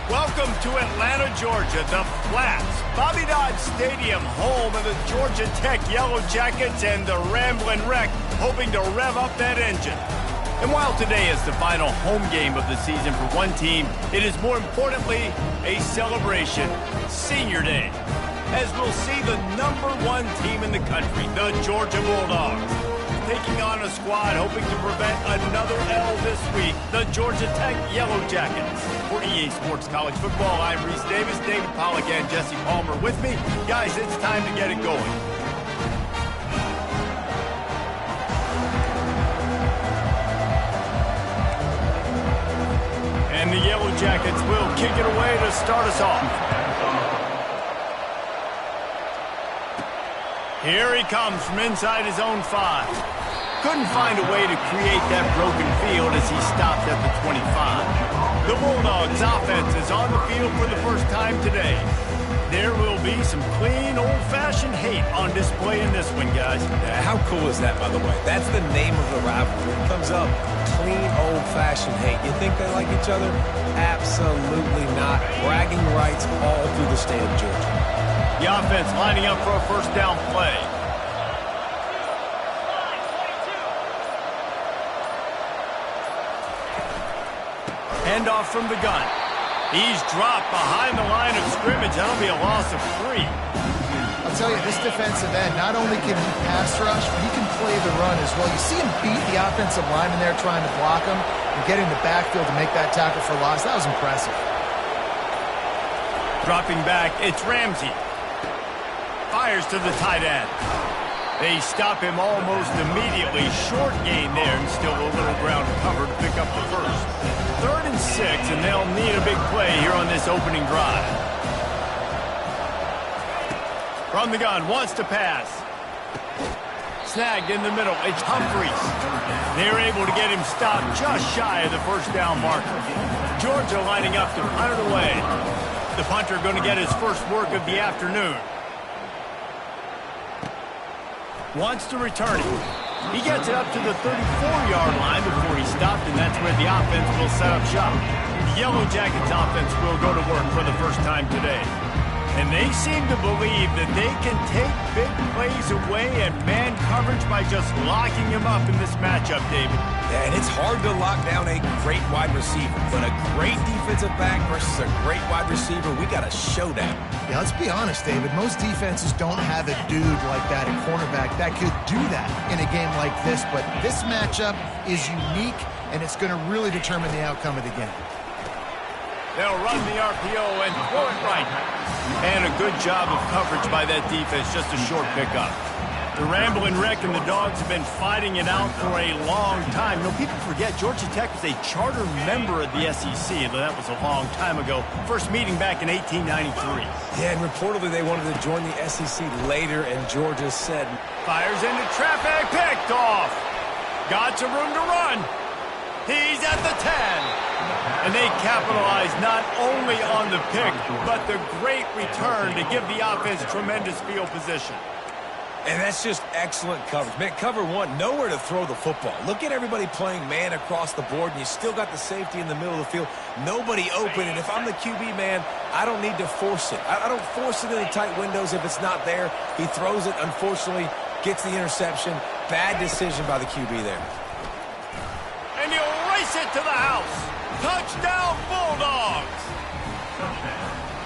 Welcome to Atlanta, Georgia, the Flats, Bobby Dodd Stadium, home of the Georgia Tech Yellow Jackets and the Ramblin' Wreck, hoping to rev up that engine. And while today is the final home game of the season for one team, it is more importantly a celebration, Senior Day, as we'll see the #1 team in the country, the Georgia Bulldogs, taking on a squad hoping to prevent another L this week, the Georgia Tech Yellow Jackets. For EA Sports College Football, I'm Reese Davis, David Pollack, and Jesse Palmer with me. Guys, it's time to get it going. And the Yellow Jackets will kick it away to start us off. Here he comes from inside his own 5. Couldn't find a way to create that broken field as he stopped at the 25. The Bulldogs offense is on the field for the first time today. There will be some clean, old-fashioned hate on display in this one, guys. Yeah, how cool is that, by the way? That's the name of the rivalry. It comes up, clean, old-fashioned hate. You think they like each other? Absolutely not. Bragging rights all through the state of Georgia. The offense lining up for a first down play. Handoff from the gun. He's dropped behind the line of scrimmage. That'll be a loss of 3. I'll tell you, this defensive end, not only can he pass rush, but he can play the run as well. You see him beat the offensive lineman there trying to block him and get in the backfield to make that tackle for loss. That was impressive. Dropping back, it's Ramsey. Fires to the tight end. They stop him almost immediately. Short gain there and still a little ground cover to pick up the first. 3rd and 6, and they'll need a big play here on this opening drive. From the gun, wants to pass. Snagged in the middle, it's Humphreys. They're able to get him stopped just shy of the first down marker. Georgia lining up to punt it away. The punter going to get his first work of the afternoon. Wants to return it. He gets it up to the 34-yard line before he stopped, and that's where the offense will set up shop. The Yellow Jackets offense will go to work for the first time today. And they seem to believe that they can take big plays away and man coverage by just locking him up in this matchup, David. Yeah, and it's hard to lock down a great wide receiver, but a great defensive back versus a great wide receiver, we got a showdown. Yeah, let's be honest, David. Most defenses don't have a dude like that, a cornerback, that could do that in a game like this, but this matchup is unique, and it's going to really determine the outcome of the game. They'll run the RPO and throw it right. And a good job of coverage by that defense, just a short pickup. The Ramblin' Wreck and the Dogs have been fighting it out for a long time. You know, people forget Georgia Tech was a charter member of the SEC, though that was a long time ago. First meeting back in 1893. Yeah, and reportedly they wanted to join the SEC later, and Georgia said... Fires into traffic, picked off. Got some room to run. He's at the 10. And they capitalize not only on the pick, but the great return to give the offense tremendous field position. And that's just excellent coverage. Man, cover one, nowhere to throw the football. Look at everybody playing man across the board, and you still got the safety in the middle of the field. Nobody open, and if I'm the QB, man, I don't need to force it. I don't force it in the tight windows if it's not there. He throws it, unfortunately, gets the interception. Bad decision by the QB there. And he'll race it to the house. Touchdown, Bulldogs!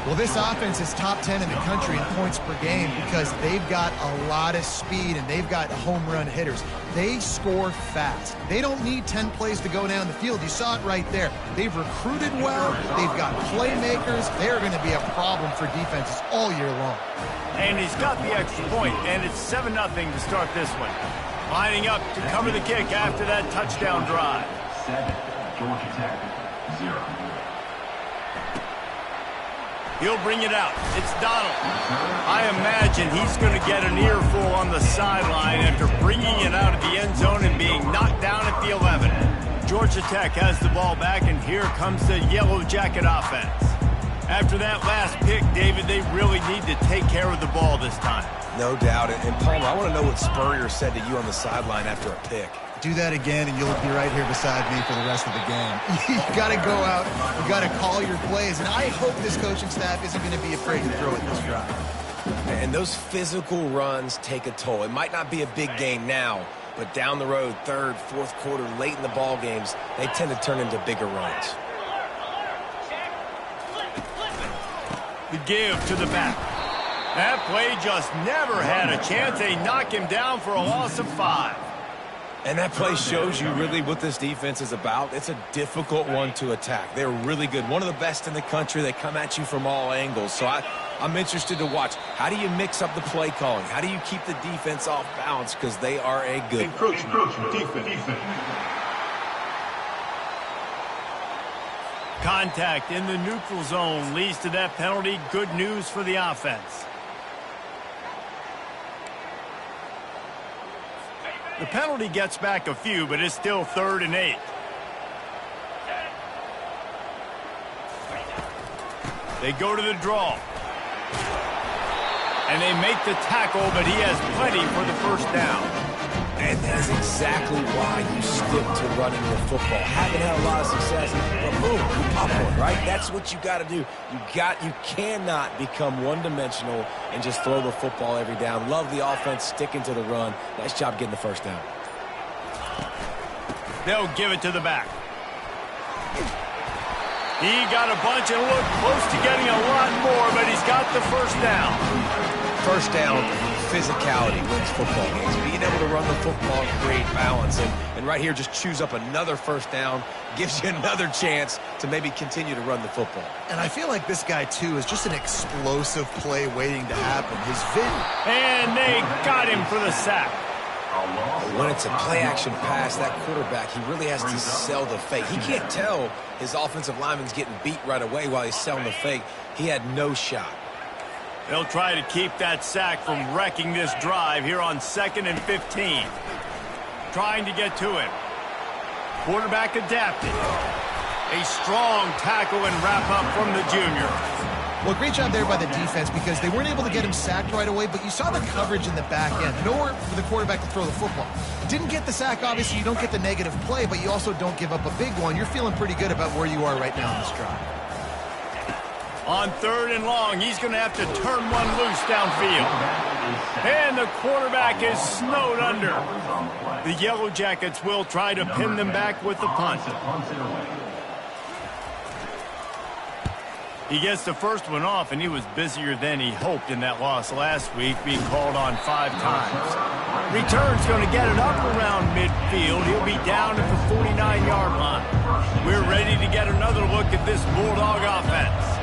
Well, this offense is top 10 in the country in points per game because they've got a lot of speed and they've got home run hitters. They score fast. They don't need 10 plays to go down the field. You saw it right there. They've recruited well. They've got playmakers. They're going to be a problem for defenses all year long. And he's got the extra point, and it's 7-0 to start this one. Lining up to cover the kick after that touchdown drive. 7, Georgia Tech, 0. He'll bring it out. It's Donald. I imagine he's going to get an earful on the sideline after bringing it out of the end zone and being knocked down at the 11. Georgia Tech has the ball back, and here comes the Yellow Jacket offense. After that last pick, David, they really need to take care of the ball this time. No doubt. And Palmer, I want to know what Spurrier said to you on the sideline after a pick. Do that again, and you'll be right here beside me for the rest of the game. You got to go out. You got to call your plays, and I hope this coaching staff isn't going to be afraid to throw it this drive. And those physical runs take a toll. It might not be a big game now, but down the road, third, fourth quarter, late in the ball games, they tend to turn into bigger runs. The give to the back. That play just never had a chance. They knock him down for a loss of 5. And that play shows you really what this defense is about. It's a difficult one to attack. They're really good. One of the best in the country. They come at you from all angles. So I'm interested to watch. How do you mix up the play calling? How do you keep the defense off balance? Because they are a good Encroachment defense. Contact in the neutral zone leads to that penalty. Good news for the offense. The penalty gets back a few, but it's still 3rd and 8. They go to the draw. And they make the tackle, but he has plenty for the first down. And that is exactly why you stick to running the football. Haven't had a lot of success, but boom, you pop one, right? That's what you got to do. You cannot become one-dimensional and just throw the football every down. Love the offense sticking to the run. Nice job getting the first down. They'll give it to the back. He got a bunch and looked close to getting a lot more, but he's got the first down. First down, physicality wins football games. Being able to run the football and create balance. And right here, just choose up another first down, gives you another chance to maybe continue to run the football. And I feel like this guy, too, is just an explosive play waiting to happen. His vision. And they got him for the sack. When it's a play-action pass, that quarterback, he really has to sell the fake. He can't tell his offensive lineman's getting beat right away while he's selling the fake. He had no shot. They'll try to keep that sack from wrecking this drive here on 2nd and 15. Trying to get to him. Quarterback adapted. A strong tackle and wrap-up from the junior. Well, great job there by the defense because they weren't able to get him sacked right away, but you saw the coverage in the back end. Nowhere for the quarterback to throw the football. Didn't get the sack, obviously. You don't get the negative play, but you also don't give up a big one. You're feeling pretty good about where you are right now in this drive. On 3rd and long, he's going to have to turn one loose downfield. And the quarterback is snowed under. The Yellow Jackets will try to pin them back with the punt. He gets the first one off, and he was busier than he hoped in that loss last week, being called on 5 times. Return's going to get it up around midfield. He'll be down at the 49-yard line. We're ready to get another look at this Bulldog offense.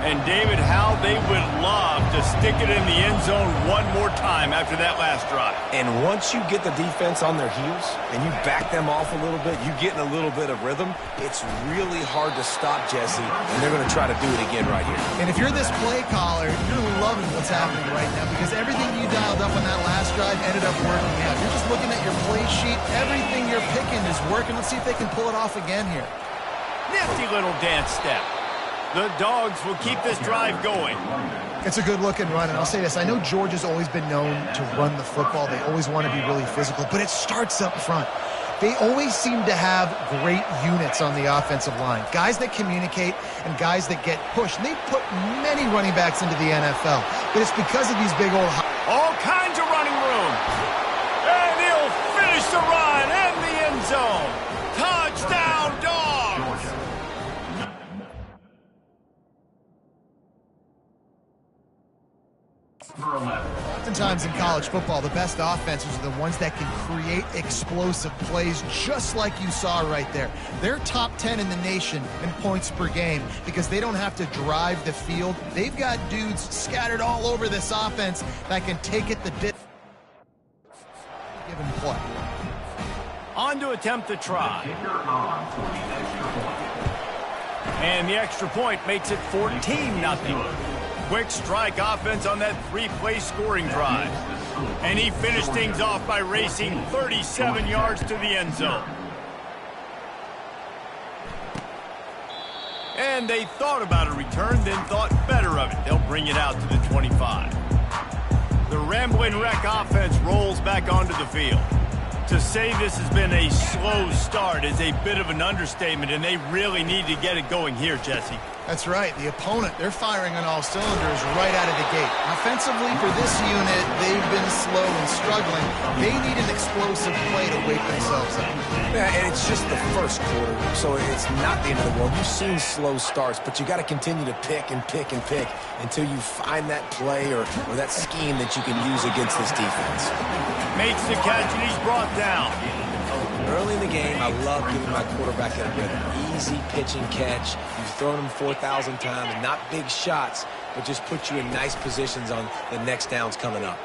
And, David, how they would love to stick it in the end zone one more time after that last drive. And once you get the defense on their heels and you back them off a little bit, you get in a little bit of rhythm, it's really hard to stop Jesse, and they're going to try to do it again right here. And if you're this play caller, you're loving what's happening right now because everything you dialed up on that last drive ended up working out. You're just looking at your play sheet. Everything you're picking is working. Let's see if they can pull it off again here. Nifty little dance step. The Dogs will keep this drive going. It's a good-looking run, and I'll say this. I know Georgia's always been known to run the football. They always want to be really physical, but it starts up front. They always seem to have great units on the offensive line. Guys that communicate and guys that get pushed. And they've put many running backs into the NFL, but it's because of these big old... All kinds of running room. And he'll finish the run in the end zone. Touchdown, Dogs! Oftentimes in college football, the best offenses are the ones that can create explosive plays just like you saw right there. They're top 10 in the nation in points per game because they don't have to drive the field. They've got dudes scattered all over this offense that can take it the distance. given play. On to attempt the try. And the extra point makes it 14-0. Quick strike offense on that three-play scoring drive. And he finished things off by racing 37 yards to the end zone. And they thought about a return, then thought better of it. They'll bring it out to the 25. The Ramblin' Wreck offense rolls back onto the field. To say this has been a slow start is a bit of an understatement, and they really need to get it going here, Jesse. That's right. The opponent, they're firing on all cylinders right out of the gate. Offensively, for this unit, they've been slow and struggling. They need an explosive play to wake themselves up. Yeah, and it's just the first quarter, so it's not the end of the world. You've seen slow starts, but you got to continue to pick and pick and pick until you find that play or that scheme that you can use against this defense. Makes the catch, and he's brought down. Early in the game, I love giving my quarterback a rhythm. Easy pitch and catch. You've thrown him 4,000 times. Not big shots, but just put you in nice positions on the next downs coming up.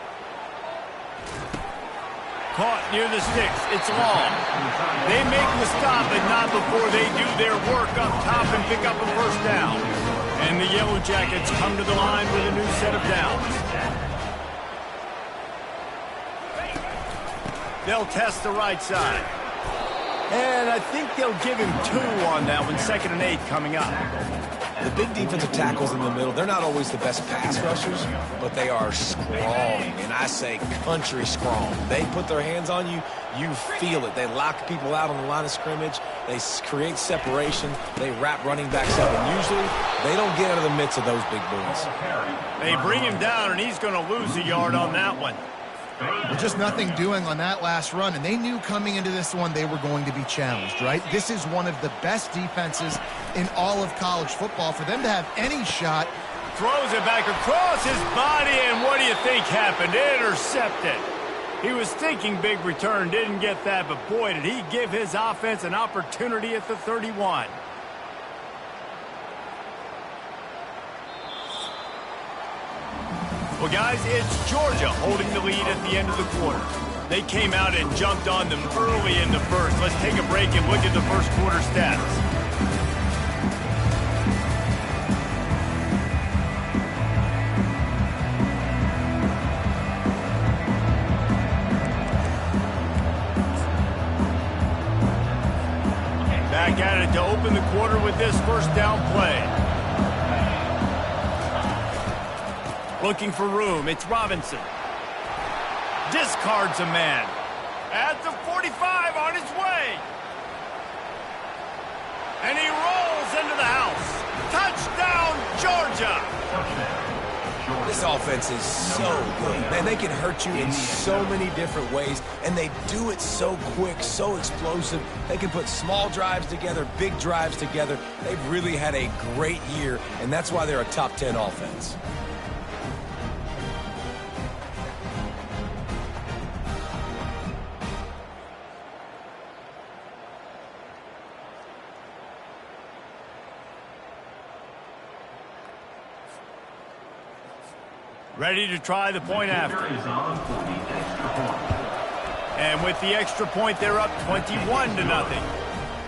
Caught near the sticks. It's long. They make the stop, but not before they do their work up top and pick up a first down. And the Yellow Jackets come to the line with a new set of downs. They'll test the right side. And I think they'll give him 2 on that one. 2nd and 8 coming up. The big defensive tackles in the middle, they're not always the best pass rushers, but they are strong, and I say country strong. They put their hands on you, you feel it. They lock people out on the line of scrimmage. They create separation. They wrap running backs up, and usually they don't get out of the midst of those big boys. They bring him down, and he's going to lose a yard on that one. Just nothing doing on that last run, and they knew coming into this one they were going to be challenged, right? This is one of the best defenses in all of college football. For them to have any shot. Throws it back across his body, and what do you think happened? Intercepted. He was thinking big return, didn't get that, but boy, did he give his offense an opportunity at the 31. Well, guys, it's Georgia holding the lead at the end of the quarter. They came out and jumped on them early in the first. Let's take a break and look at the first quarter stats. Back at it to open the quarter with this first down play. Looking for room. It's Robinson. Discards a man. At the 45 on his way. And he rolls into the house. Touchdown, Georgia. This offense is so good. Man, they can hurt you in so many different ways, and they do it so quick, so explosive. They can put small drives together, big drives together. They've really had a great year, and that's why they're a top 10 offense. Ready to try the point after. And with the extra point, they're up 21-0.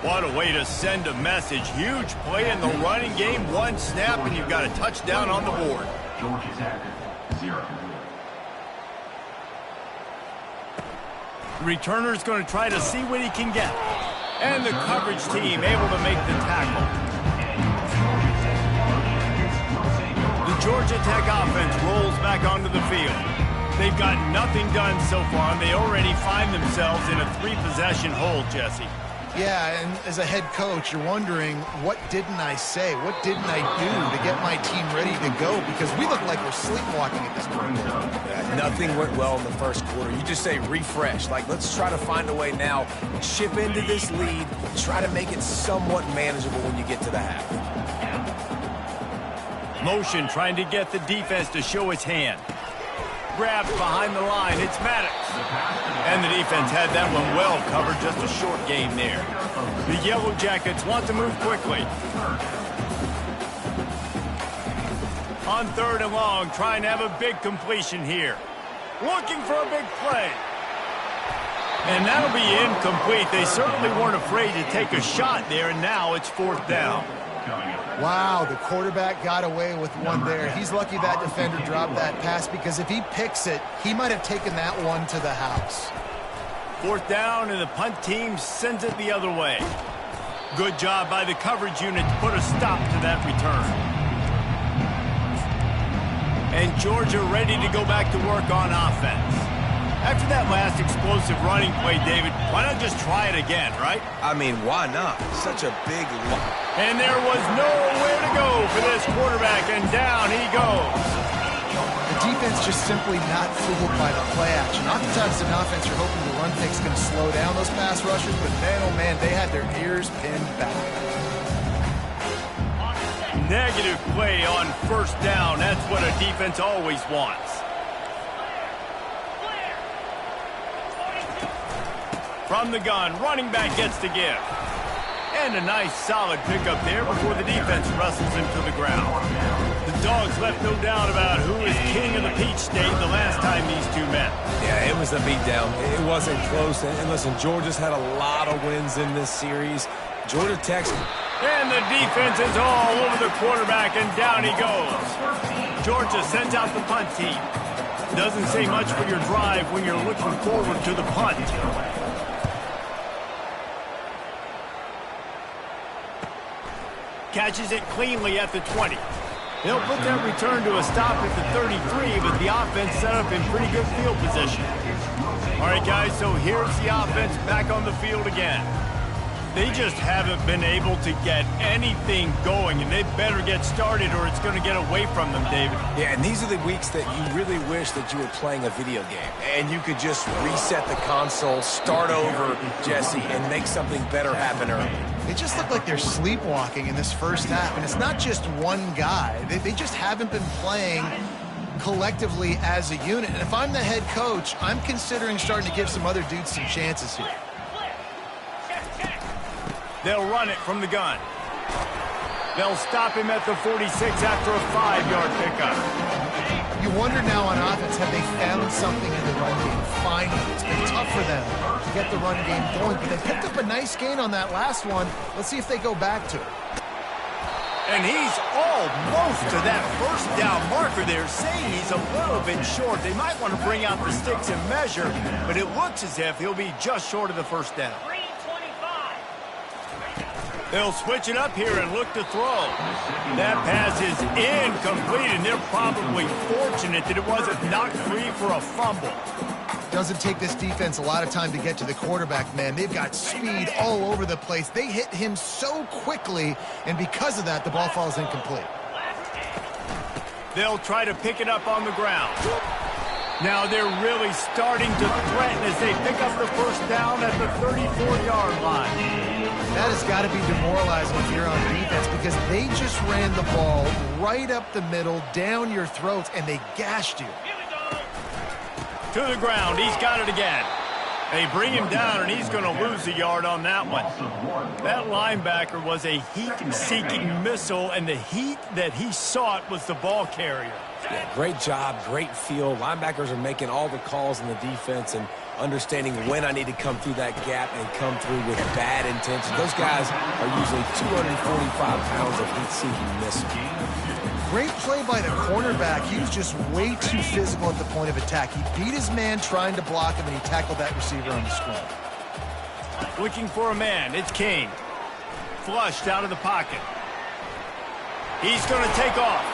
What a way to send a message. Huge play in the running game. One snap, and you've got a touchdown on the board. Georgia Tech, 0. The returner's going to try to see what he can get. And the coverage team able to make the tackle. Georgia Tech offense rolls back onto the field. They've got nothing done so far, and they already find themselves in a 3-possession hole, Jesse. Yeah, and as a head coach, you're wondering, what didn't I say? What didn't I do to get my team ready to go? Because we look like we're sleepwalking at this point. Yeah, nothing went well in the first quarter. You just say refresh. Like, let's try to find a way now, chip into this lead, try to make it somewhat manageable when you get to the half. Motion trying to get the defense to show its hand. Grabs behind the line. It's Maddox. And the defense had that one well covered. Just a short game there. The Yellow Jackets want to move quickly. On 3rd and long, trying to have a big completion here. Looking for a big play. And that'll be incomplete. They certainly weren't afraid to take a shot there, and now it's 4th down. Wow, the quarterback got away with one there. He's lucky that defender dropped that pass, because if he picks it, he might have taken that one to the house. 4th down, and the punt team sends it the other way. Good job by the coverage unit to put a stop to that return. And Georgia ready to go back to work on offense. After that last explosive running play, David, why not just try it again, right? I mean, why not? Such a big loss. And there was nowhere to go for this quarterback, and down he goes. The defense just simply not fooled by the play action. Oftentimes in offense, you're hoping the run fake's going to slow down those pass rushers, but man, oh man, they had their ears pinned back. Negative play on 1st down. That's what a defense always wants. From the gun, running back gets to give. And a nice solid pickup there before the defense wrestles him to the ground. The Dogs left no doubt about who is king of the Peach State the last time these two met. Yeah, it was a beatdown. It wasn't close. And listen, Georgia's had a lot of wins in this series. Georgia Tech. And the defense is all over the quarterback, and down he goes. Georgia sends out the punt team. Doesn't say much for your drive when you're looking forward to the punt. Catches it cleanly at the 20. They'll put that return to a stop at the 33, but the offense set up in pretty good field position. All right, guys, so here's the offense back on the field again. They just haven't been able to get anything going, and they better get started or it's going to get away from them, David. Yeah, and these are the weeks that you really wish that you were playing a video game, and you could just reset the console, start over, Jesse, and make something better happen early. They just look like they're sleepwalking in this first half, and it's not just one guy. They just haven't been playing collectively as a unit. And if I'm the head coach, I'm considering starting to give some other dudes some chances here. They'll run it from the gun. They'll stop him at the 46 after a 5-yard pickup. You wonder now on offense, have they found something in the run game? Finally, it's been tough for them to get the run game going, but they picked up a nice gain on that last one. Let's see if they go back to it. And he's almost to that 1st down marker there, saying he's a little bit short. They might want to bring out the sticks and measure, but it looks as if he'll be just short of the 1st down. They'll switch it up here and look to throw. That pass is incomplete, and they're probably fortunate that it wasn't knocked free for a fumble. Doesn't take this defense a lot of time to get to the quarterback, man. They've got speed all over the place. They hit him so quickly, and because of that, the ball falls incomplete. They'll try to pick it up on the ground. Now they're really starting to threaten as they pick up the 1st down at the 34-yard line. That has got to be demoralizing if you're on defense, because they just ran the ball right up the middle, down your throats, and they gashed you. To the ground. He's got it again. They bring him down, and he's going to lose a yard on that one. That linebacker was a heat-seeking missile, and the heat that he sought was the ball carrier. Yeah, great job, great feel. Linebackers are making all the calls in the defense and understanding when I need to come through that gap and come through with bad intentions. Those guys are usually 245 pounds of heat-seeking missile. Great play by the cornerback. He was just way too physical at the point of attack. He beat his man trying to block him, and he tackled that receiver on the screen. Looking for a man. It's King. Flushed out of the pocket. He's going to take off.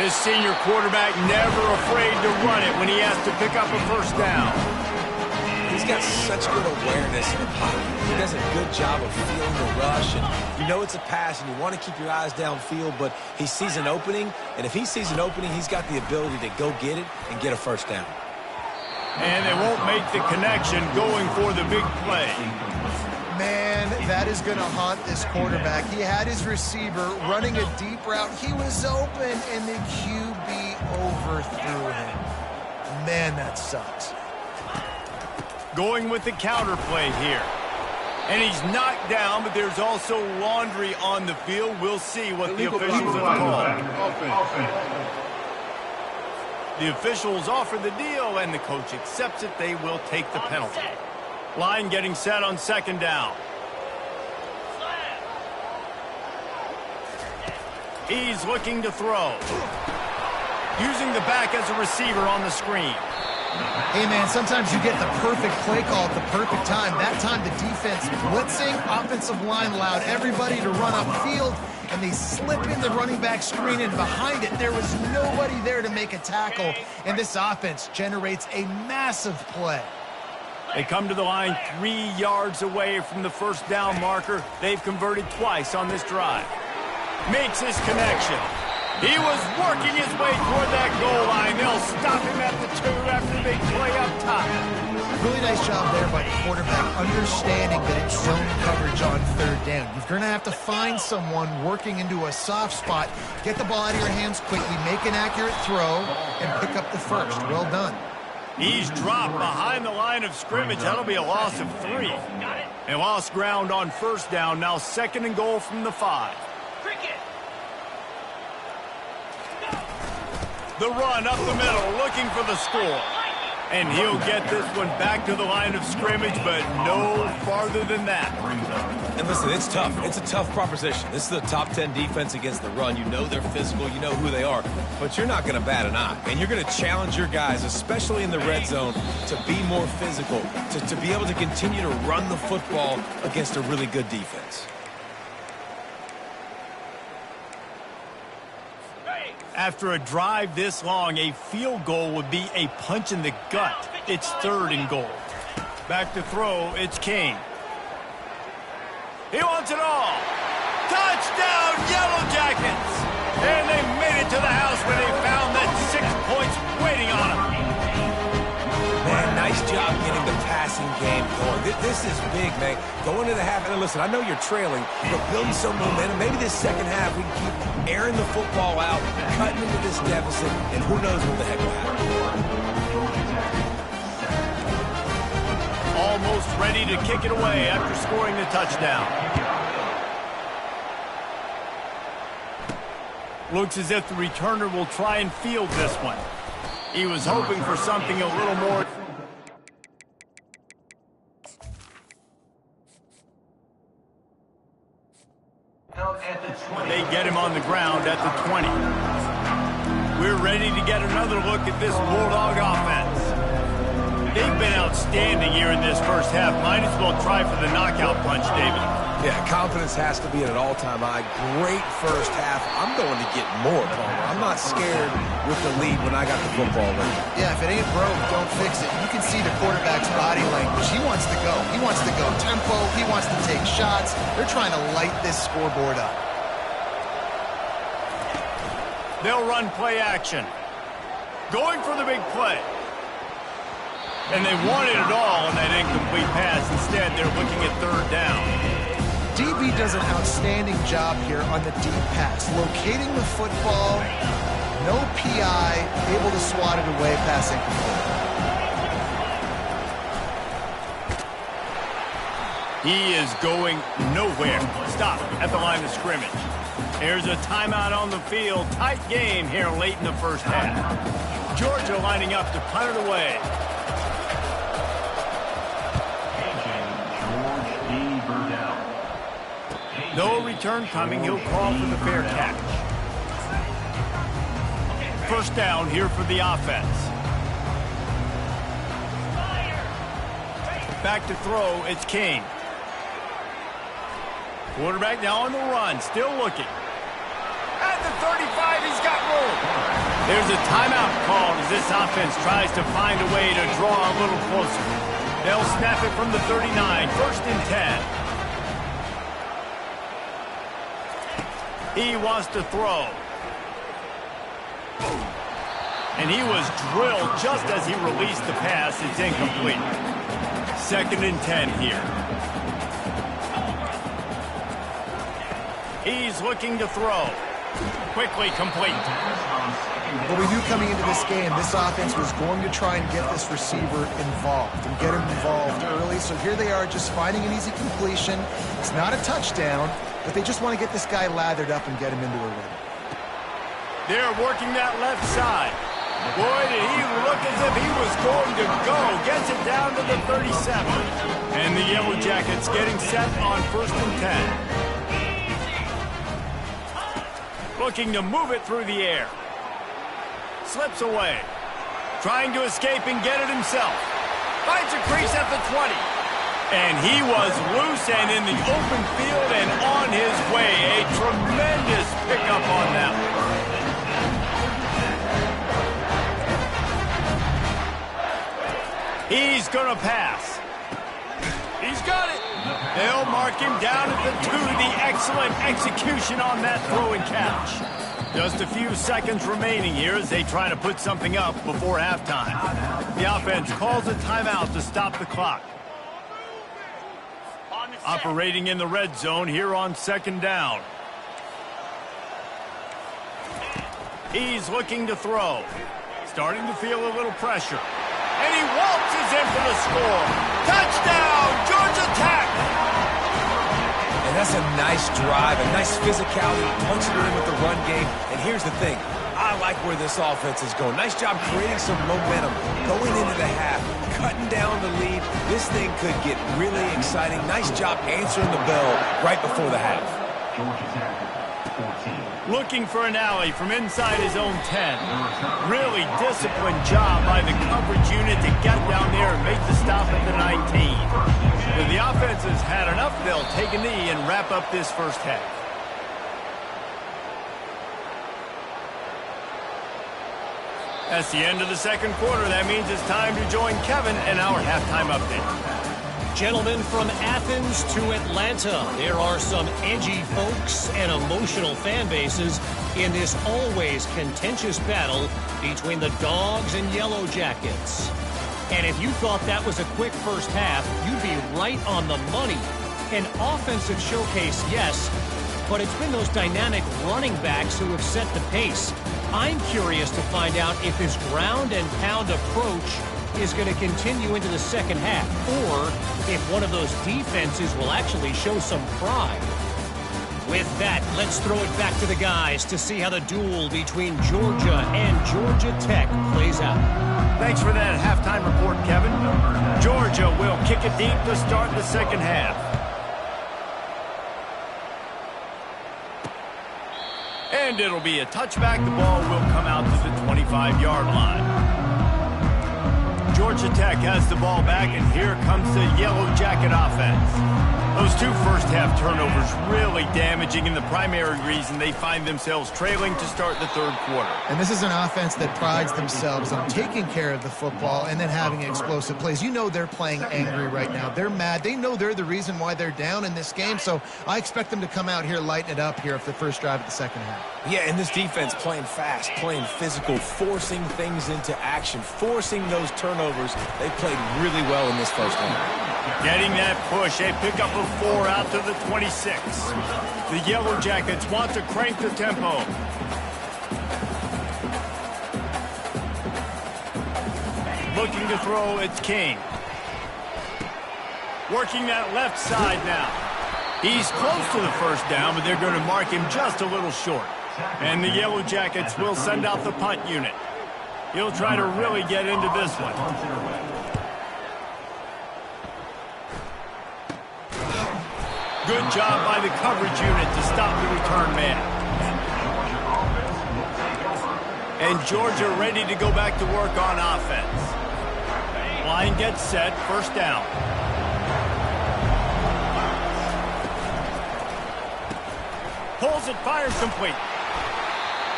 This senior quarterback never afraid to run it when he has to pick up a 1st down. He's got such good awareness in the pocket. He does a good job of feeling the rush, and you know it's a pass, and you want to keep your eyes downfield, but he sees an opening, and if he sees an opening, he's got the ability to go get it and get a 1st down. And they won't make the connection going for the big play. Man, that is going to haunt this quarterback. He had his receiver running a deep route. He was open, and the QB overthrew him. Man, that sucks. Going with the counter play here. And he's knocked down, but there's also laundry on the field. We'll see what the officials have called. The officials offer the deal, and the coach accepts it. They will take the penalty. Line getting set on second down. He's looking to throw. Using the back as a receiver on the screen. Hey, man, sometimes you get the perfect play call at the perfect time. That time the defense blitzing, offensive line allowed everybody to run upfield, and they slip in the running back screen, and behind it there was nobody there to make a tackle, and this offense generates a massive play. They come to the line 3 yards away from the first down marker. They've converted twice on this drive. Makes his connection. He was working his way toward that goal line. They'll stop him at the 2 after the big play up top. Really nice job there by the quarterback, understanding that it's zone coverage on third down. You're going to have to find someone working into a soft spot, get the ball out of your hands quickly, make an accurate throw, and pick up the first. Well done. He's dropped behind the line of scrimmage. That'll be a loss of 3. They lost ground on first down. Now 2nd and goal from the 5. The run up the middle, looking for the score. And he'll get this one back to the line of scrimmage, but no farther than that. And listen, it's tough. It's a tough proposition. This is a top 10 defense against the run. You know they're physical. You know who they are. But you're not going to bat an eye. And you're going to challenge your guys, especially in the red zone, to be more physical, to be able to continue to run the football against a really good defense. After a drive this long, a field goal would be a punch in the gut. It's 3rd and goal. Back to throw, it's King. He wants it all. Touchdown, Yellow Jackets! And they made it to the house when they found that 6 points waiting on them. Man, nice job getting the passing game going. This is big, man. Going to the half, and listen, I know you're trailing, but building some momentum. Maybe this second half we can keep airing the football out, cutting into this deficit, and who knows what the heck will happen. Almost ready to kick it away after scoring the touchdown. Looks as if the returner will try and field this one. He was hoping for something a little more. They get him on the ground at the 20. We're ready to get another look at this Bulldog offense. They've been outstanding here in this first half. Might as well try for the knockout punch, David. Yeah, confidence has to be at an all-time high. Great first half. I'm going to get more, Palmer. I'm not scared with the lead when I got the football ready. Yeah, if it ain't broke, don't fix it. You can see the quarterback's body language. He wants to go. He wants to go tempo. He wants to take shots. They're trying to light this scoreboard up. They'll run play action. Going for the big play. And they wanted it all on that incomplete pass. Instead, they're looking at 3rd down. DB does an outstanding job here on the deep pass. Locating the football, no PI, able to swat it away, pass incomplete. He is going nowhere. Stop at the line of scrimmage. There's a timeout on the field. Tight game here late in the first half. Georgia lining up to punt it away. No return coming. He'll call for the fair catch. First down here for the offense. Back to throw. It's King. Quarterback now on the run. Still looking. At the 35, he's got room. There's a timeout called as this offense tries to find a way to draw a little closer. They'll snap it from the 39. 1st and 10. He wants to throw. And he was drilled just as he released the pass. It's incomplete. 2nd and 10 here. He's looking to throw. Quickly complete. Well, we knew coming into this game, this offense was going to try and get this receiver involved and get him involved early. So here they are just finding an easy completion. It's not a touchdown, but they just want to get this guy lathered up and get him into a rhythm. They're working that left side. Boy, did he look as if he was going to go. Gets it down to the 37. And the Yellow Jackets getting set on 1st and 10. Looking to move it through the air. Slips away. Trying to escape and get it himself. Finds a crease at the 20. And he was loose and in the open field and on his way. A tremendous pickup on that one. He's going to pass. He's got it. They'll mark him down at the 2. The excellent execution on that throw and catch. Just a few seconds remaining here as they try to put something up before halftime. The offense calls a timeout to stop the clock. Operating in the red zone here on 2nd down. He's looking to throw. Starting to feel a little pressure. And he waltzes in for the score. Touchdown, Georgia Tech! And that's a nice drive, a nice physicality, punching it in with the run game. And here's the thing. I like where this offense is going. Nice job creating some momentum, going into the half, cutting down the lead. This thing could get really exciting. Nice job answering the bell right before the half. Georgia Tech, 14. Looking for an alley from inside his own 10. Really disciplined job by the coverage unit to get down there and make the stop at the 19. When the offense has had enough, they'll take a knee and wrap up this first half. That's the end of the 2nd quarter. That means it's time to join Kevin in our halftime update. Gentlemen, from Athens to Atlanta, there are some edgy folks and emotional fan bases in this always contentious battle between the Dogs and Yellow Jackets. And if you thought that was a quick first half, you'd be right on the money. An offensive showcase, yes, but it's been those dynamic running backs who have set the pace. I'm curious to find out if this ground and pound approach is going to continue into the second half, or if one of those defenses will actually show some pride. With that, let's throw it back to the guys to see how the duel between Georgia and Georgia Tech plays out. Thanks for that halftime report, Kevin. Georgia will kick it deep to start the second half. And it'll be a touchback. The ball will come out to the 25-yard line. Georgia Tech has the ball back, and here comes the Yellow Jacket offense. Those 2 first-half turnovers really damaging, and the primary reason they find themselves trailing to start the 3rd quarter. And this is an offense that prides themselves on taking care of the football and then having explosive plays. You know they're playing angry right now. They're mad. They know they're the reason why they're down in this game, so I expect them to come out here, lighten it up here for the first drive of the second half. Yeah, and this defense playing fast, playing physical, forcing things into action, forcing those turnovers. They played really well in this first half. Getting that push, a pickup of 4 out to the 26. The Yellow Jackets want to crank the tempo. Looking to throw, it's King. Working that left side now. He's close to the first down, but they're going to mark him just a little short. And the Yellow Jackets will send out the punt unit. He'll try to really get into this one. Good job by the coverage unit to stop the return man. And Georgia ready to go back to work on offense. Line gets set, first down. Pulls it, fires complete.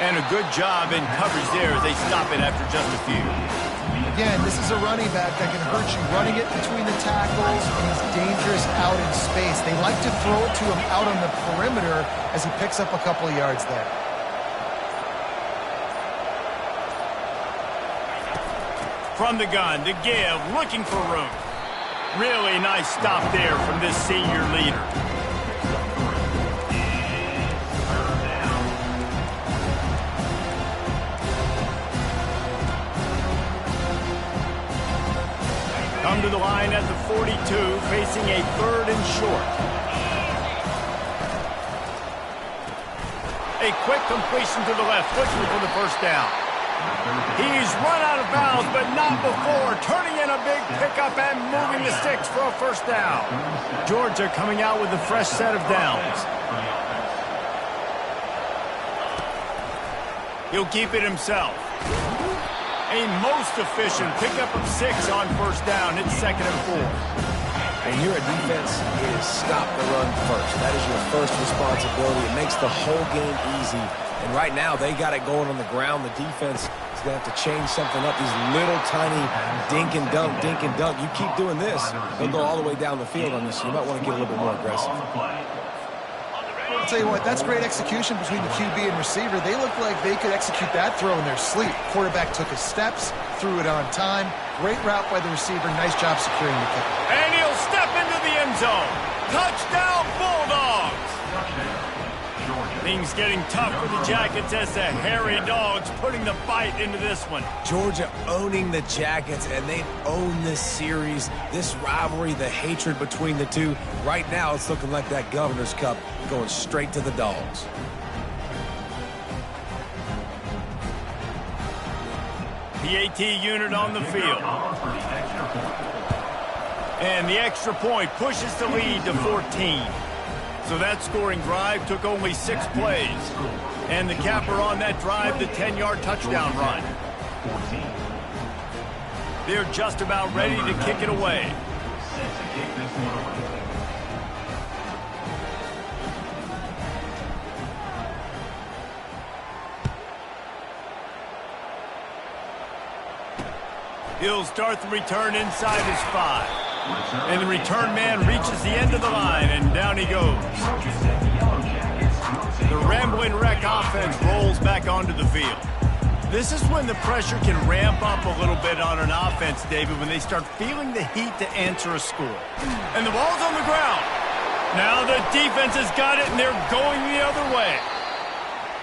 And a good job in coverage there as they stop it after just a few. Again, this is a running back that can hurt you running it between the tackles, and he's dangerous out in space. They like to throw it to him out on the perimeter as he picks up a couple of yards there. From the gun to give, looking for room. Really nice stop there from this senior leader. Come to the line at the 42, facing a 3rd and short. A quick completion to the left, looking for the first down. He's run out of bounds, but not before. Turning in a big pickup and moving the sticks for a first down. Georgia coming out with a fresh set of downs. He'll keep it himself. A most efficient pickup of 6 on first down. It's 2nd and 4. When you're a defense, it is stop the run first. That is your first responsibility. It makes the whole game easy. And right now, they got it going on the ground. The defense is going to have to change something up. These little tiny dink and dunk, dink and dunk. You keep doing this, they'll go all the way down the field on this. You might want to get a little bit more aggressive. I'll tell you what, that's great execution between the QB and receiver. They look like they could execute that throw in their sleep. Quarterback took his steps, threw it on time. Great route by the receiver. Nice job securing the kick. And he'll step into the end zone. Touchdown, Bulldogs! Things getting tough for the Jackets as the hairy dogs putting the bite into this one. Georgia owning the Jackets, and they've owned this series, this rivalry, the hatred between the two. Right now, it's looking like that Governor's Cup going straight to the Dogs. PAT unit on the field. And the extra point pushes the lead to 14. So that scoring drive took only 6 plays. And the capper on that drive, the 10-yard touchdown run. They're just about ready to kick it away. He'll start the return inside his 5. And the return man reaches the end of the line, and down he goes. The Rambling Wreck offense rolls back onto the field. This is when the pressure can ramp up a little bit on an offense, David, when they start feeling the heat to answer a score. And the ball's on the ground. Now the defense has got it, and they're going the other way.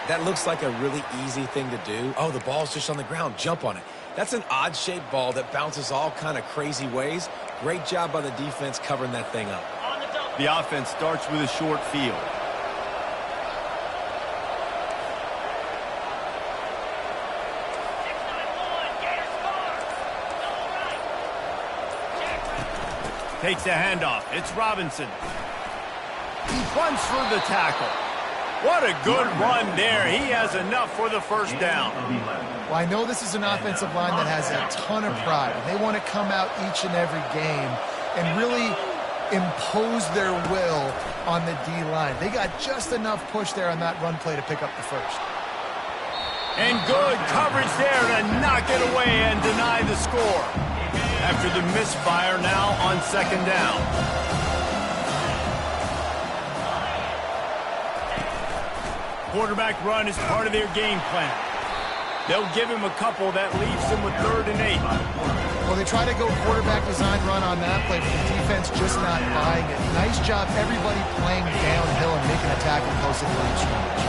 That looks like a really easy thing to do. Oh, the ball's just on the ground. Jump on it. That's an odd-shaped ball that bounces all kind of crazy ways. Great job by the defense covering that thing up. The offense starts with a short field. Takes a handoff. It's Robinson. He runs through the tackle. What a good run there. He has enough for the first down. Well, I know this is an offensive line that has a ton of pride. They want to come out each and every game and really impose their will on the D-line. They got just enough push there on that run play to pick up the first. And good coverage there to knock it away and deny the score. After the misfire now on second down. Quarterback run is part of their game plan. They'll give him a couple that leaves him with 3rd and 8. Well, they try to go quarterback design run on that play, but the defense just not buying it. Nice job, everybody playing downhill and making a tackle close to the line of scrimmage.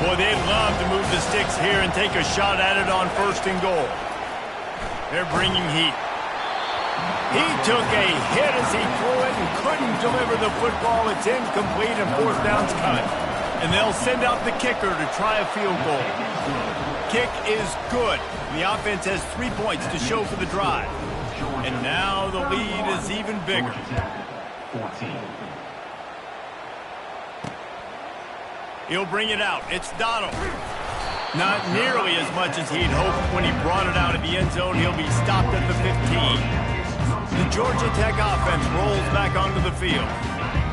Boy, they'd love to move the sticks here and take a shot at it on 1st and goal. They're bringing heat. He took a hit as he threw it and couldn't deliver the football. It's incomplete and 4th down's cut. And they'll send out the kicker to try a field goal. Kick is good. The offense has 3 points to show for the drive. And now the lead is even bigger. 14. He'll bring it out. It's Donald. Not nearly as much as he'd hoped when he brought it out of the end zone. He'll be stopped at the 15. The Georgia Tech offense rolls back onto the field.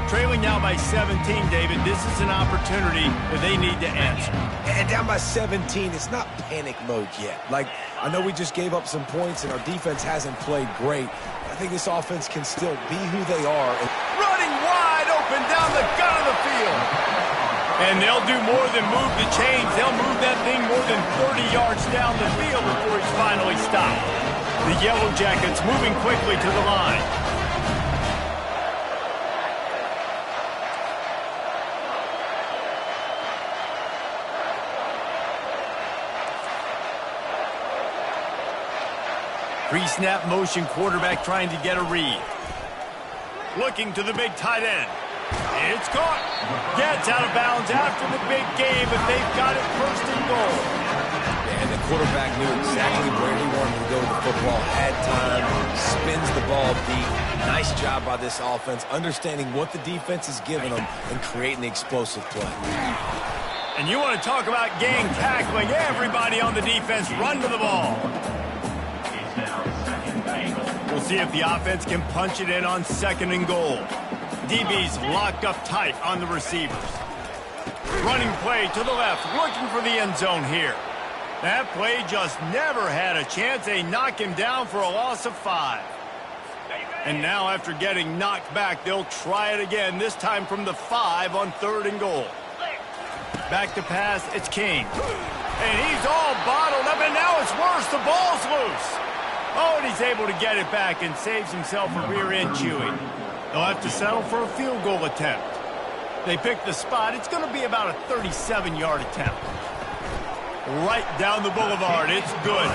Trailing now by 17, David, this is an opportunity that they need to answer. And down by 17, it's not panic mode yet. Like, I know we just gave up some points and our defense hasn't played great. I think this offense can still be who they are. Running wide open down the gut of the field. And they'll do more than move the chains. They'll move that thing more than 30 yards down the field before he's finally stopped. The Yellow Jackets moving quickly to the line. Pre-snap motion, quarterback trying to get a read. Looking to the big tight end. It's caught. Gets out of bounds after the big game, but they've got it 1st and goal. And the quarterback knew exactly where he wanted to go with the football, had time, spins the ball deep. Nice job by this offense, understanding what the defense is giving them and creating the explosive play. And you want to talk about gang tackling. Everybody on the defense run to the ball. We'll see if the offense can punch it in on 2nd and goal. DB's locked up tight on the receivers. Running play to the left, looking for the end zone here. That play just never had a chance. They knock him down for a loss of 5. And now after getting knocked back, they'll try it again, this time from the 5 on 3rd and goal. Back to pass, it's King. And he's all bottled up, and now it's worse. The ball's loose. Oh, and he's able to get it back and saves himself a rear end chewing. They'll have to settle for a field goal attempt. They pick the spot. It's going to be about a 37-yard attempt. Right down the boulevard. It's good.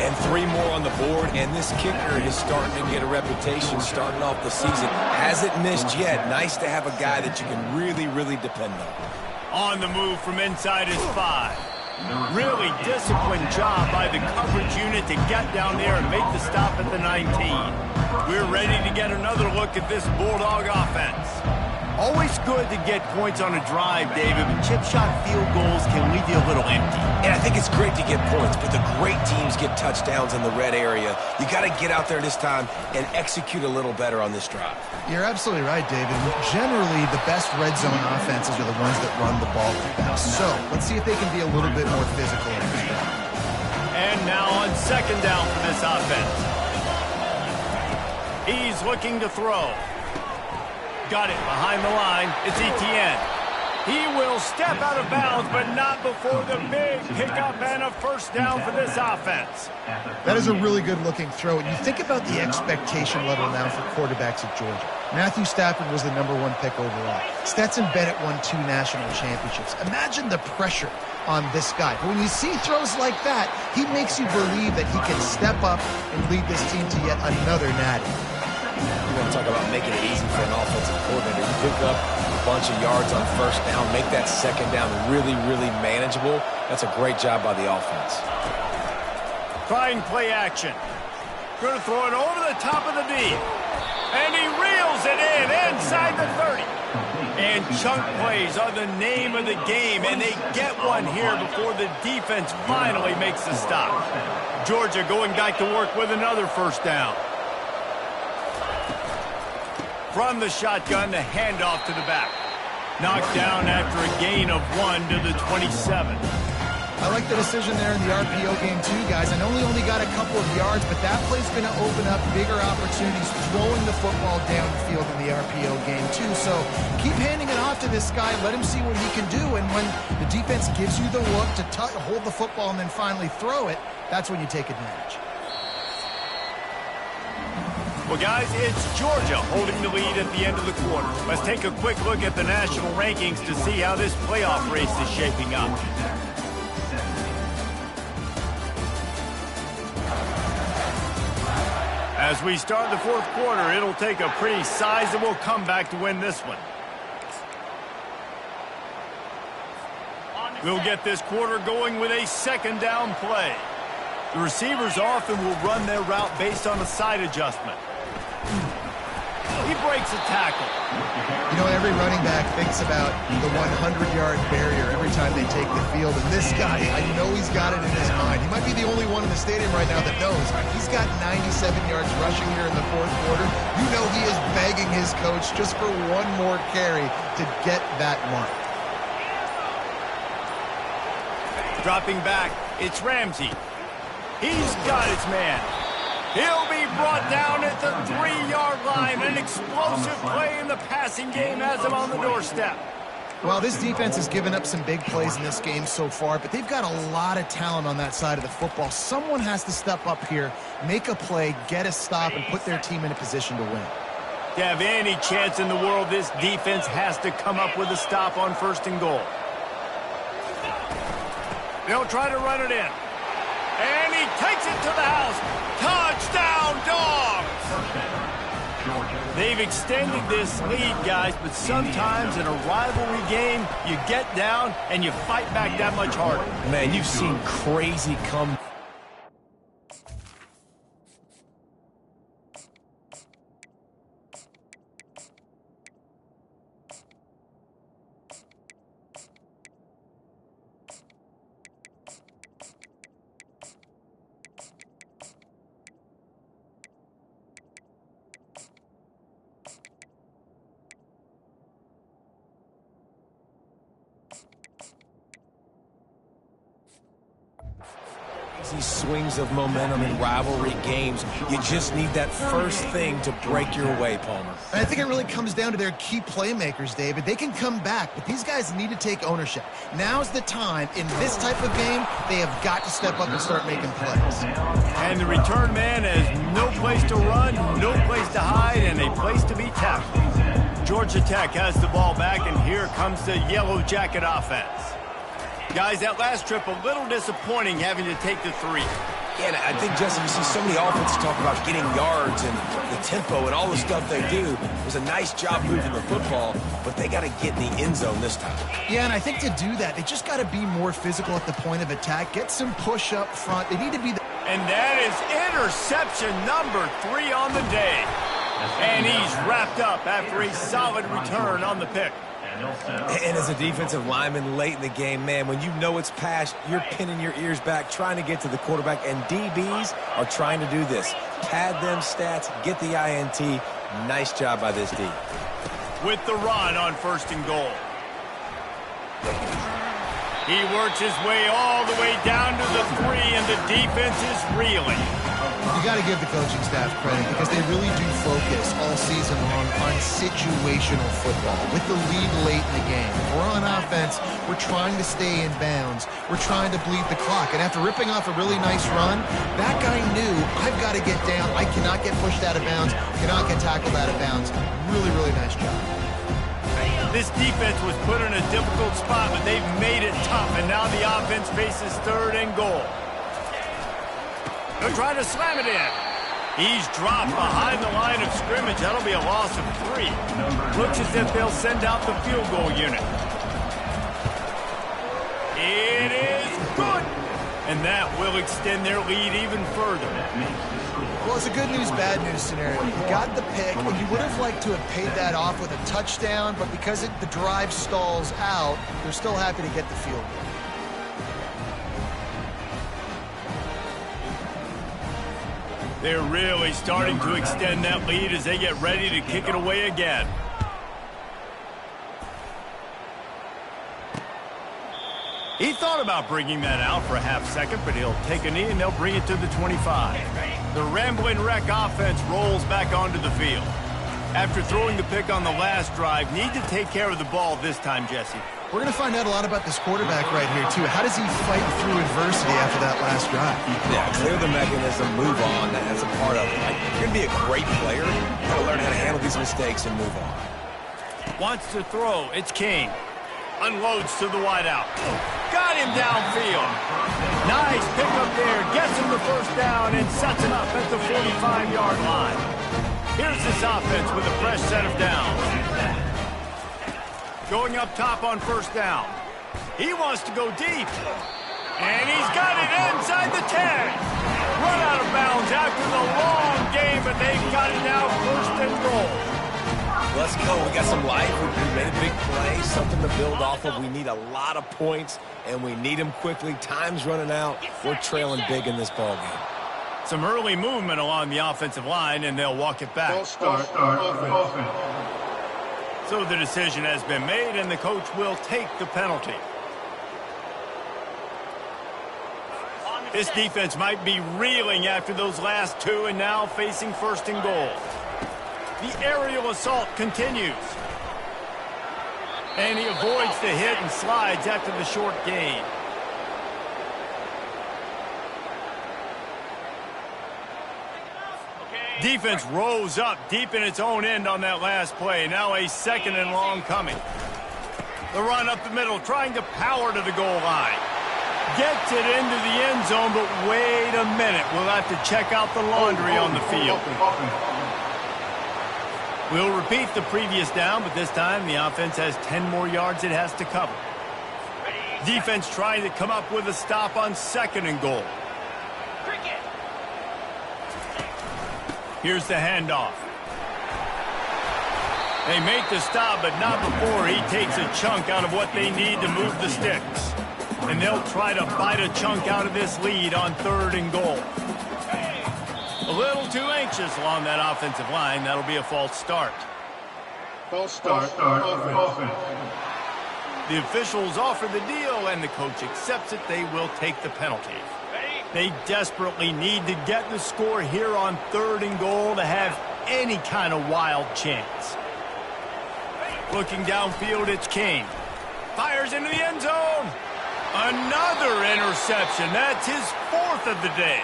And 3 more on the board, and this kicker is starting to get a reputation starting off the season. Hasn't missed yet. Nice to have a guy that you can really, really depend on. On the move from inside his 5. Really disciplined job by the coverage unit to get down there and make the stop at the 19. We're ready to get another look at this Bulldog offense. Always good to get points on a drive, David, but chip shot field goals can leave you a little empty. And I think it's great to get points, but the great teams get touchdowns in the red area. You got to get out there this time and execute a little better on this drive. You're absolutely right, David. Generally, the best red zone offenses are the ones that run the ball the best. So let's see if they can be a little bit more physical in this drive. And now on 2nd down for this offense. He's looking to throw. Got it behind the line. It's Etienne. He will step out of bounds, but not before the big pickup and a 1st down for this offense. That is a really good-looking throw. And you think about the expectation level now for quarterbacks at Georgia. Matthew Stafford was the #1 pick overall. Stetson Bennett won 2 national championships. Imagine the pressure on this guy. But when you see throws like that, he makes you believe that he can step up and lead this team to yet another natty. You want to talk about making it easy for an offensive coordinator. You pick up a bunch of yards on 1st down, make that 2nd down really, really manageable. That's a great job by the offense. Trying play action. Going to throw it over the top of the D. And he reels it in inside the 30. And chunk plays are the name of the game, and they get one here before the defense finally makes the stop. Georgia going back to work with another 1st down. From the shotgun, the handoff to the back. Knocked down after a gain of 1 to the 27. I like the decision there in the RPO game too, guys. I know he only got a couple of yards, but that play's going to open up bigger opportunities throwing the football downfield in the RPO game too. So keep handing it off to this guy. Let him see what he can do. And when the defense gives you the look to hold the football and then finally throw it, that's when you take advantage. Well, guys, it's Georgia holding the lead at the end of the quarter. Let's take a quick look at the national rankings to see how this playoff race is shaping up. As we start the 4th quarter, it'll take a pretty sizable comeback to win this one. We'll get this quarter going with a 2nd down play. The receivers often will run their route based on a side adjustment. He breaks a tackle. You know, every running back thinks about the 100-yard barrier every time they take the field. And this guy, I know he's got it in his mind. He might be the only one in the stadium right now that knows. He's got 97 yards rushing here in the 4th quarter. You know he is begging his coach just for one more carry to get that mark. Dropping back, it's Ramsey. He's got his man. He'll be brought down at the 3-yard line. An explosive play in the passing game has him on the doorstep. Well, this defense has given up some big plays in this game so far, but they've got a lot of talent on that side of the football. Someone has to step up here, make a play, get a stop, and put their team in a position to win. To have any chance in the world, this defense has to come up with a stop on 1st and goal. They'll try to run it in. And he takes it to the house. Touchdown, Dogs! They've extended this lead, guys, but sometimes in a rivalry game, you get down and you fight back that much harder. Man, you've seen crazy come. These swings of momentum in rivalry games, you just need that first thing to break your way, Palmer. And I think it really comes down to their key playmakers, David. They can come back, but these guys need to take ownership. Now's the time. In this type of game, they have got to step up and start making plays. And the return man has no place to run, no place to hide, and a place to be tackled. Georgia Tech has the ball back, and here comes the Yellow Jacket offense. Guys, that last trip a little disappointing having to take the 3. Yeah, and I think, Jesse, you see so many offenses talk about getting yards and the tempo and all the stuff they do. It was a nice job moving the football, but they got to get in the end zone this time. Yeah, and I think to do that, they just got to be more physical at the point of attack, get some push up front. They need to be the... And that is interception number 3 on the day. And he's wrapped up after a solid return on the pick. And as a defensive lineman late in the game, man, when you know it's passed, you're pinning your ears back, trying to get to the quarterback, and DBs are trying to do this. Pad them stats, get the INT. Nice job by this D. With the run on 1st and goal. He works his way all the way down to the 3, and the defense is reeling. You got to give the coaching staff credit because they really do focus all season long on situational football with the lead late in the game. If we're on offense, we're trying to stay in bounds. We're trying to bleed the clock. And after ripping off a really nice run, that guy knew, I've got to get down. I cannot get pushed out of bounds, cannot get tackled out of bounds. Really, really nice job. This defense was put in a difficult spot, but they've made it tough, and now the offense faces 3rd and goal. They're trying to slam it in. He's dropped behind the line of scrimmage. That'll be a loss of 3. Looks as if they'll send out the field goal unit. It is good. And that will extend their lead even further. Well, it's a good news, bad news scenario. You got the pick, and you would have liked to have paid that off with a touchdown, but because the drive stalls out, they're still happy to get the field goal. They're really starting to extend that lead as they get ready to kick it away again. He thought about bringing that out for a half second, but he'll take a knee and they'll bring it to the 25. The Ramblin' Wreck offense rolls back onto the field. After throwing the pick on the last drive, need to take care of the ball this time, Jesse. We're going to find out a lot about this quarterback right here, too. How does he fight through adversity after that last drive? Yeah, clear the mechanism, move on. That's a part of it. Like, you're going to be a great player. You got to learn how to handle these mistakes and move on. Wants to throw. It's King. Unloads to the wideout. Got him downfield. Nice pickup there. Gets him the 1st down and sets him up at the 45-yard line. Here's this offense with a fresh set of downs. Going up top on 1st down. He wants to go deep. And he's got it inside the 10. Run out of bounds after the long game, but they've got it now 1st and goal. Let's go. We got some life. We made a big play, something to build off of. We need a lot of points, and we need them quickly. Time's running out. We're trailing big in this ball game. Some early movement along the offensive line, and they'll walk it back. So the decision has been made, and the coach will take the penalty. This defense might be reeling after those last 2 and now facing 1st and goal. The aerial assault continues. And he avoids the hit and slides after the short gain. Defense rose up deep in its own end on that last play. Now a 2nd and long coming. The run up the middle, trying to power to the goal line. Gets it into the end zone, but wait a minute. We'll have to check out the laundry on the field. We'll repeat the previous down, but this time the offense has 10 more yards it has to cover. Defense trying to come up with a stop on 2nd and goal. Here's the handoff. They make the stop, but not before he takes a chunk out of what they need to move the sticks. And they'll try to bite a chunk out of this lead on 3rd and goal. A little too anxious along that offensive line. That'll be a false start. False start. Offense. The officials offer the deal, and the coach accepts it. They will take the penalty. They desperately need to get the score here on 3rd and goal to have any kind of wild chance. Looking downfield, it's Kane. Fires into the end zone. Another interception. That's his 4th of the day.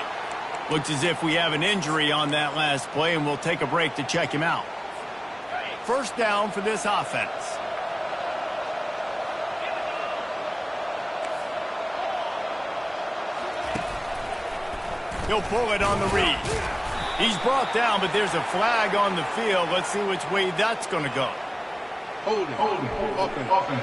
Looks as if we have an injury on that last play, and we'll take a break to check him out. 1st down for this offense. He'll pull it on the read. He's brought down, but there's a flag on the field. Let's see which way that's going to go. Hold it. Offense.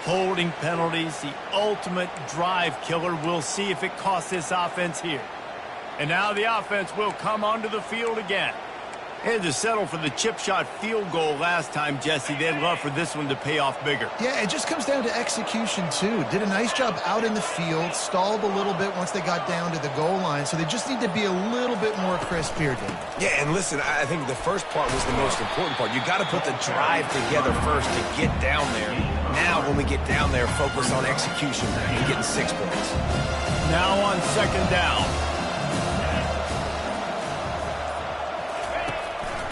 Holding penalties, the ultimate drive killer. We'll see if it costs this offense here. And now the offense will come onto the field again. Had to settle for the chip shot field goal last time, Jesse. They'd love for this one to pay off bigger. Yeah, it just comes down to execution, too. Did a nice job out in the field, stalled a little bit once they got down to the goal line, so they just need to be a little bit more crisp here, David. Yeah, and listen, I think the first part was the most important part. You got to put the drive together first to get down there. Now, when we get down there, focus on execution and getting 6 points. Now on 2nd down.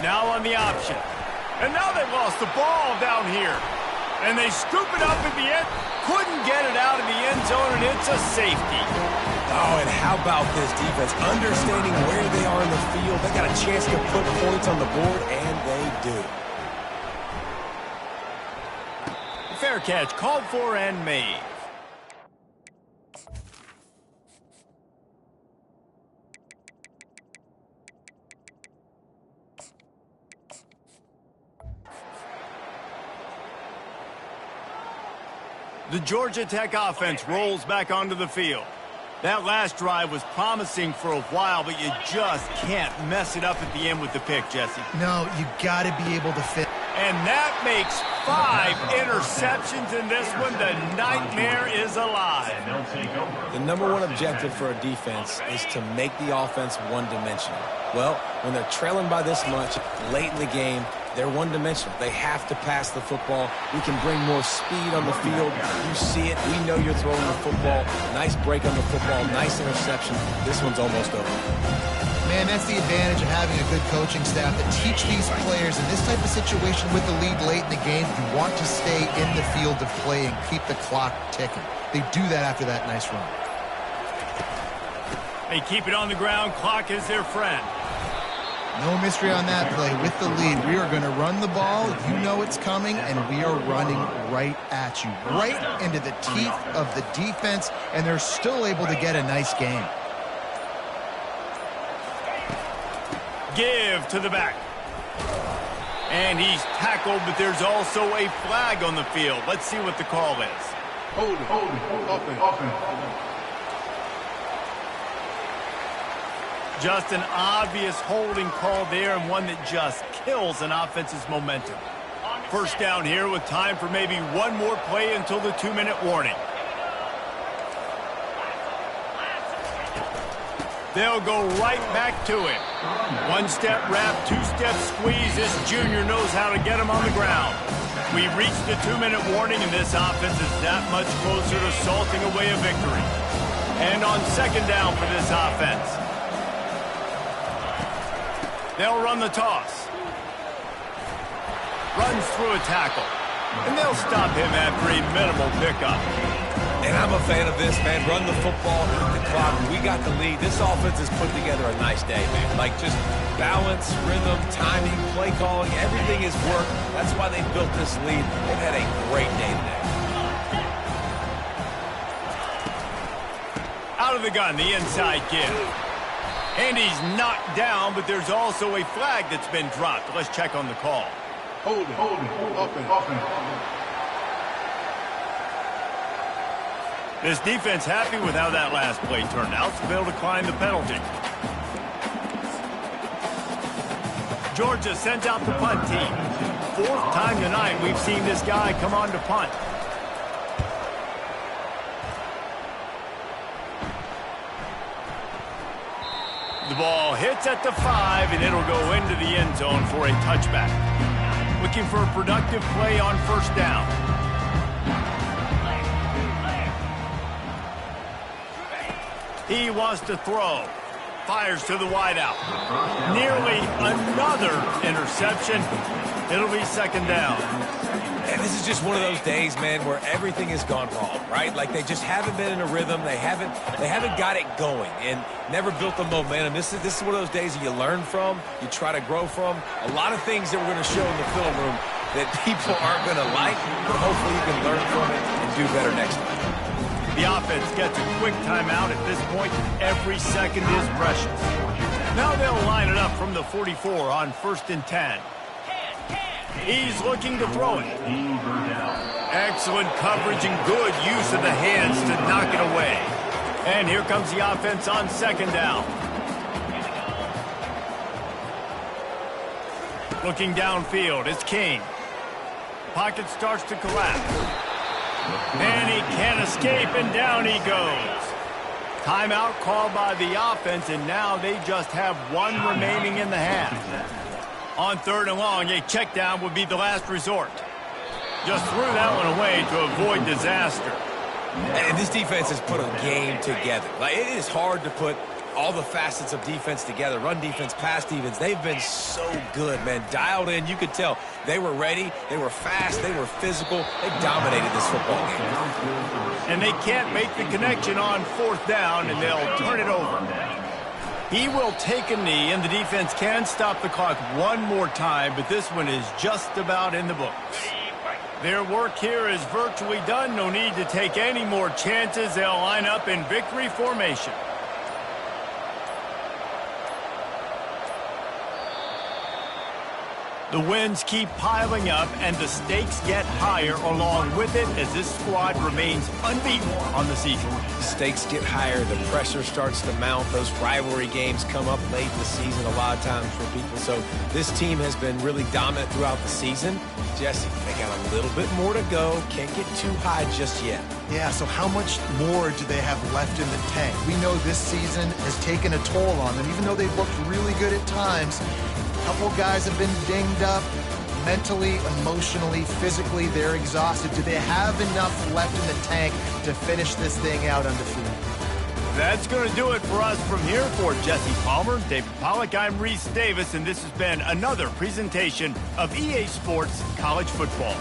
Now on the option. And now they lost the ball down here. And they scoop it up at the end. Couldn't get it out of the end zone, and it's a safety. Oh, and how about this defense? Understanding where they are in the field. They got a chance to put points on the board, and they do. Fair catch called for and made. The Georgia Tech offense rolls back onto the field. That last drive was promising for a while, but you just can't mess it up at the end with the pick, Jesse. No, you got to be able to fit. And that makes 5 interceptions in this one. The nightmare is alive. The #1 objective for a defense is to make the offense one-dimensional. Well, when they're trailing by this much late in the game, they're one-dimensional. They have to pass the football. We can bring more speed on the field. You see it. We know you're throwing the football. Nice break on the football. Nice interception. This one's almost over. Man, that's the advantage of having a good coaching staff that teach these players in this type of situation with the lead late in the game. You want to stay in the field of play and keep the clock ticking. They do that after that nice run. They keep it on the ground. Clock is their friend. No mystery on that play. With the lead, we are going to run the ball. You know it's coming, and we are running right at you, right into the teeth of the defense, and they're still able to get a nice game. Give to the back. And he's tackled, but there's also a flag on the field. Let's see what the call is. Hold it. Offense. Just an obvious holding call there, and one that just kills an offense's momentum. 1st down here with time for maybe one more play until the 2-minute warning. They'll go right back to him. 1-step wrap, 2-step squeeze. This junior knows how to get him on the ground. We reached the 2-minute warning, and this offense is that much closer to salting away a victory. And on 2nd down for this offense, they'll run the toss. Runs through a tackle. And they'll stop him after a minimal pickup. And I'm a fan of this, man. Run the football, the clock. We got the lead. This offense has put together a nice day, man. Like, just balance, rhythm, timing, play calling, everything has worked. That's why they built this lead. They've had a great day today. Out of the gun, the inside give. And he's knocked down, but there's also a flag that's been dropped. Let's check on the call. Holding. Offense. This defense happy with how that last play turned out, so they'll decline the penalty. Georgia sends out the punt team. Fourth time tonight we've seen this guy come on to punt. The ball hits at the 5, and it'll go into the end zone for a touchback. Looking for a productive play on first down. He wants to throw. Fires to the wideout. Nearly another interception. It'll be second down. And this is just one of those days, man, where everything has gone wrong, right? Like they just haven't been in a rhythm. They haven't got it going and never built the momentum. This is one of those days that you learn from, you try to grow from. A lot of things that we're going to show in the film room that people aren't going to like, but hopefully you can learn from it and do better next time. The offense gets a quick timeout at this point. Every second is precious. Now they'll line it up from the 44 on 1st and 10. He's looking to throw it. Excellent coverage and good use of the hands to knock it away. And here comes the offense on second down. Looking downfield, it's King. Pocket starts to collapse. And he can't escape, and down he goes. Timeout called by the offense, and now they just have one remaining in the half. On 3rd and long, a check down would be the last resort. Just threw that one away to avoid disaster. And this defense has put a game together. Like, it is hard to put all the facets of defense together. Run defense, pass defense. They've been so good, man. Dialed in. You could tell they were ready. They were fast. They were physical. They dominated this football game. And they can't make the connection on 4th down, and they'll turn it over. He will take a knee, and the defense can stop the clock one more time, but this one is just about in the books. Their work here is virtually done. No need to take any more chances. They'll line up in victory formation. The wins keep piling up, and the stakes get higher along with it as this squad remains unbeaten on the season. Stakes get higher. The pressure starts to mount. Those rivalry games come up late in the season a lot of times for people. So this team has been really dominant throughout the season. Jesse, they got a little bit more to go. Can't get too high just yet. Yeah, so how much more do they have left in the tank? We know this season has taken a toll on them, even though they've looked really good at times. A couple guys have been dinged up mentally, emotionally, physically. They're exhausted. Do they have enough left in the tank to finish this thing out undefeated? That's going to do it for us from here. For Jesse Palmer, David Pollack, I'm Reese Davis, and this has been another presentation of EA Sports College Football.